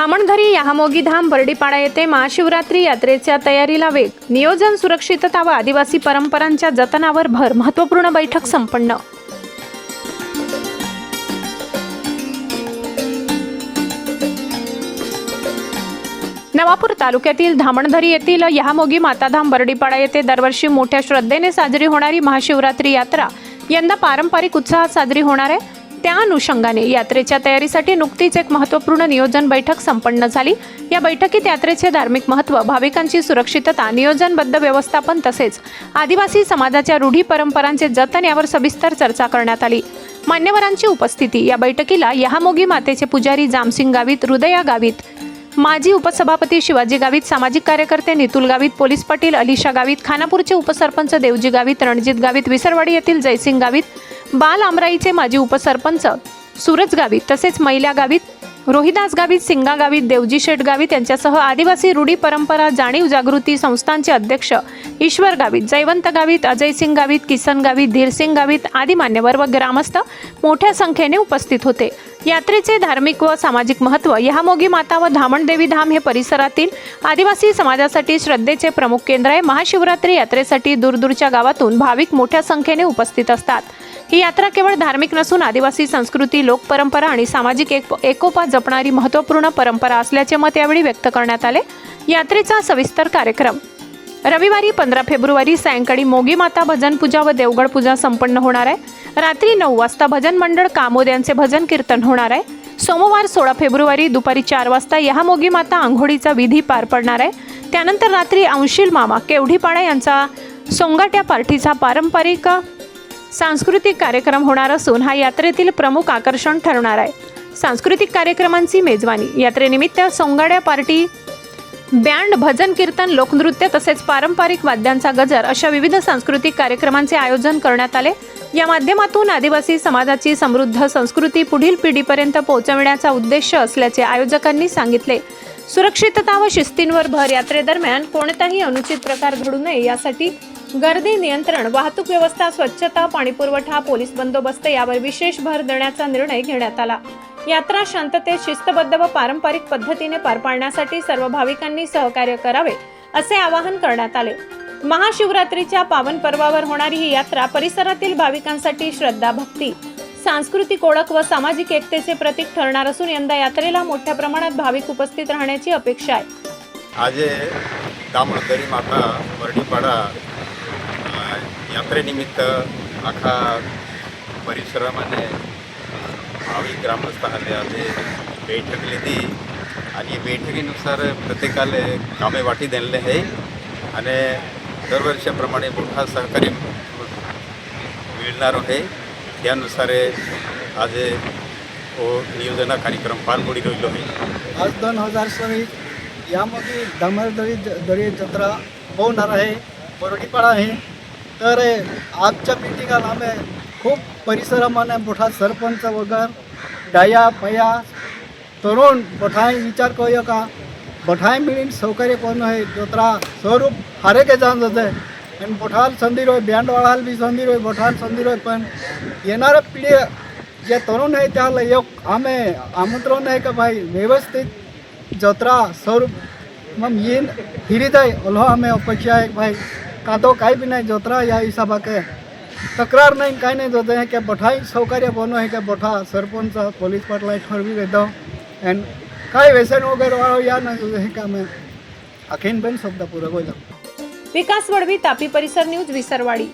धामणधरी याहामोगी धाम बर्डीपाडा येथे महाशिवरात्री यात्रेच्या तयारीला वेग, नियोजन, सुरक्षितता व आदिवासी परंपरांच्या जतनावर भर, महत्त्वपूर्ण बैठक संपन्न। नवापूर तालुक्यातील धामणधरी येथील याहामोगी माताधाम बर्डीपाडा येथे दरवर्षी मोठ्या श्रद्धेने साजरी होणारी महाशिवरात्री यात्रा यंदा पारंपरिक उत्साहात साजरी होणार आहे। त्या अनुषंगाने यात्रेच्या तयारीसाठी नुकतीच एक महत्त्वपूर्ण नियोजन बैठक संपन्न झाली। या बैठकीत यात्रेचे धार्मिक महत्त्व, भाविकांची सुरक्षितता, नियोजनबद्ध व्यवस्थापन तसेच आदिवासी समाजाच्या रूढी परंपरांचे जतन यावर सविस्तर चर्चा करण्यात आली। मान्यवरांची उपस्थिती। या बैठकीला याहामोगी मातेचे पुजारी जामसिंग गावित, हृदया गावित, माजी उपसभापती शिवाजी गावित, सामाजिक कार्यकर्ते नितुल गावित, पोलीस पाटील अलिशा गावित, खानापूरचे उपसरपंच देवजी गावित, रणजित गावित, विसरवाडी येथील जयसिंग गावित, बाल आमराईचे माजी उपसरपंच सूरज गावित तसेच मैल्या गावित, रोहिदास गावित, सिंगा गावित, देवजी शेठ गावित यांच्यासह आदिवासी रूढी परंपरा जाणीव जागृती संस्थांचे अध्यक्ष ईश्वर गावित, जयवंत गावित, अजय सिंग गावित, किसन गावित, धीरसिंग गावित आदी मान्यवर व ग्रामस्थ मोठ्या संख्येने उपस्थित होते। यात्रेचे धार्मिक व सामाजिक महत्त्व। याहामोगी माता व धामणदेवी धाम हे परिसरातील आदिवासी समाजासाठी श्रद्धेचे प्रमुख केंद्र आहे। महाशिवरात्री यात्रेसाठी दूरदूरच्या गावातून भाविक मोठ्या संख्येने उपस्थित असतात। ही यात्रा केवळ धार्मिक नसून आदिवासी संस्कृती, लोकपरंपरा आणि सामाजिक एकोपा जपणारी महत्त्वपूर्ण परंपरा असल्याचे मत यावेळी व्यक्त करण्यात आले। यात्रेचा सविस्तर कार्यक्रम। रविवारी 15 फेब्रुवारी सायंकाळी मोगी माता भजन पूजा व देवगड पूजा संपन्न होणार आहे। रात्री 9 वाजता भजन मंडळ कामोद यांचे भजन कीर्तन होणार आहे। सोमवार 16 फेब्रुवारी दुपारी 4 वाजता याहामोगी माता आंघोळीचा विधी पार पडणार आहे। त्यानंतर रात्री अंशील मामा केवढीपाडा यांचा सोंगाट्या पार्टीचा पारंपरिक सांस्कृतिक कार्यक्रम होणार असून हा यात्रेतील प्रमुख आकर्षण ठरणार आहे। सांस्कृतिक कार्यक्रमांची मेजवानी। यात्रेनिमित्त सोंगाड्या पार्टी, बँड, भजन कीर्तन, लोकनृत्य तसेच पारंपरिक वाद्यांचा गजर अशा विविध सांस्कृतिक कार्यक्रमांचे आयोजन करण्यात आले। या माध्यमातून आदिवासी समाजाची समृद्ध संस्कृती पुढील पिढीपर्यंत पोहोचविण्याचा उद्देश असल्याचे आयोजकांनी सांगितले। सुरक्षितता व शिस्तींवर भर। यात्रेदरम्यान कोणताही अनुचित प्रकार घडू नये यासाठी गर्दी नियंत्रण, वाहतूक व्यवस्था, स्वच्छता, पाणीपुरवठा, पोलीस बंदोबस्त यावर विशेष भर देण्याचा निर्णय घेण्यात आला। यात्रा शांततेत, शिस्तबद्ध व पारंपरिक पद्धतीने पार पाडण्यासाठी सर्व भाविकांनी सहकार्य करावे असे आवाहन करण्यात आले। महाशिवरात्रीच्या पावन पर्वावर होणारी ही यात्रा परिसरातील भाविकांसाठी श्रद्धा, भक्ती, सांस्कृतिक ओळख व सामाजिक एकतेचे प्रतीक ठरणार असून यंदा यात्रेला मोठ्या प्रमाणात भाविक उपस्थित राहण्याची अपेक्षा आहे। आज धामणधरी माता बर्डीपाडा यात्रेनिमित्त आखा परिसरामध्ये भाविक ग्रामस्थांनी आज बैठक लीधी आणि बैठकीनुसार प्रत्येकाला कामे वाटी दिले आहे आणि दरवर्षाप्रमाणे मोठा सहकार्य मिळणार आहे। त्यानुसार आज नियोजना कार्यक्रम पार पडी रहिलो आहे। आज 2026 यामध्ये धामणधरी जत्रा होणार आहे, बर्डीपाडा आहे। तर आजच्या मीटिंगाला आम्ही खूप परिसरामध्ये मोठा सरपंच वगैरे डाया पया तरुण बठाई विचार करूया का बठाई मिळून सहकार्य करणं आहे। जत्रा स्वरूप हारे के जाण जाते आणि बोठाल संधी रोय, बँड वाढाल बी संधी रोय, बोठाल संधी रोय। पण येणाऱ्या पिढी जे तरुण आहे त्याला एक आम्ही आमंत्रण आहे का भाई व्यवस्थित जत्रा स्वरूप मग येईन हिरीत आहे अल्हो आम्ही अपेक्षा आहे भाई का तो काही भी नाही जत्रा या हिसाबा के तक्रार नाही काही नाही होते हैं कि बठाई सहकार्य बनो है कि बठा सरपंच पोलीस पाटला ठरवी देता एंड काही व्यसन वगैरे वाळो या नाही है का मैं अखीन पण शब्द पूरा होईल। विकास वडवी, तापी परिसर न्यूज, विसरवाडी।